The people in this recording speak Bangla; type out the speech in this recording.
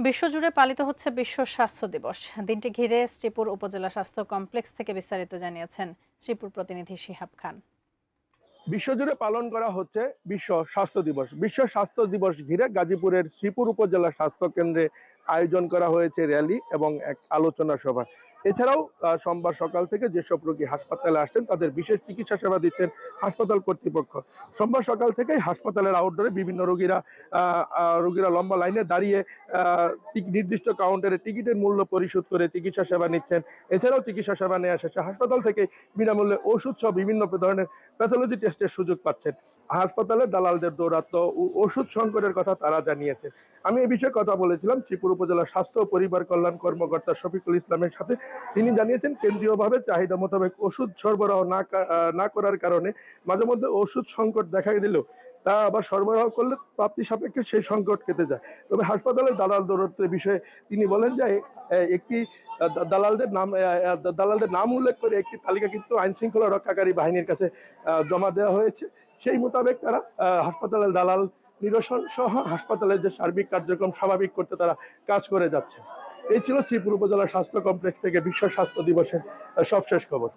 বিশ্বজুড়ে পালিত হচ্ছে বিশ্ব স্বাস্থ্য দিবস। দিনটি ঘিরে শ্রীপুর উপজেলা স্বাস্থ্য কমপ্লেক্স থেকে বিস্তারিত জানিয়েছেন শ্রীপুর প্রতিনিধি শিহাব খান। বিশ্বজুড়ে পালন করা হচ্ছে বিশ্ব স্বাস্থ্য দিবস। বিশ্ব স্বাস্থ্য দিবস ঘিরে গাজীপুরের শ্রীপুর উপজেলা স্বাস্থ্য কেন্দ্রে আয়োজন করা হয়েছে র্যালি এবং এক আলোচনা সভা। এছাড়াও সোমবার সকাল থেকে যেসব রোগী হাসপাতালে আসছেন তাদের বিশেষ চিকিৎসা সেবা দিচ্ছেন হাসপাতাল কর্তৃপক্ষ। সোমবার সকাল থেকেই হাসপাতালের আউটডোরে বিভিন্ন রোগীরা লম্বা লাইনে দাঁড়িয়ে নির্দিষ্ট কাউন্টারে টিকিটের মূল্য পরিশোধ করে চিকিৎসা সেবা নিচ্ছেন। এছাড়াও চিকিৎসা সেবা নেওয়া শেষে হাসপাতাল থেকে বিনামূল্যে ওষুধ সহ বিভিন্ন ধরনের প্যাথোলজি টেস্টের সুযোগ পাচ্ছেন। হাসপাতালে দালালদের দৌরাত্ম্য ও ওষুধ সংকটের কথা তারা জানিয়েছে। আমি এই বিষয়ে কথা বলেছিলাম শ্রীপুর উপজেলা স্বাস্থ্য ও পরিবার কল্যাণ কর্মকর্তা শফিকুল ইসলামের সাথে। তিনি জানিয়েছেন কেন্দ্রীয়ভাবে চাহিদা মোতাবেক ওষুধ সরবরাহ না করার কারণে মাঝে মধ্যে ওষুধ সংকট দেখা দিলেও তা আবার সরবরাহ করলে প্রাপ্তি সাপেক্ষে সেই সংকট কেটে যায়। তবে হাসপাতালের দালাল দৌরাত্মের বিষয়ে তিনি বলেন যে একটি দালালদের নাম উল্লেখ করে একটি তালিকা কিন্তু আইন শৃঙ্খলা রক্ষাকারী বাহিনীর কাছে জমা দেওয়া হয়েছে। সেই মোতাবেক তারা হাসপাতালের দালাল নিরসন সহ হাসপাতালের যে সার্বিক কার্যক্রম স্বাভাবিক করতে তারা কাজ করে যাচ্ছে। এই ছিল শ্রীপুর উপজেলা স্বাস্থ্য কমপ্লেক্স থেকে বিশ্ব স্বাস্থ্য দিবসের সবশেষ খবর।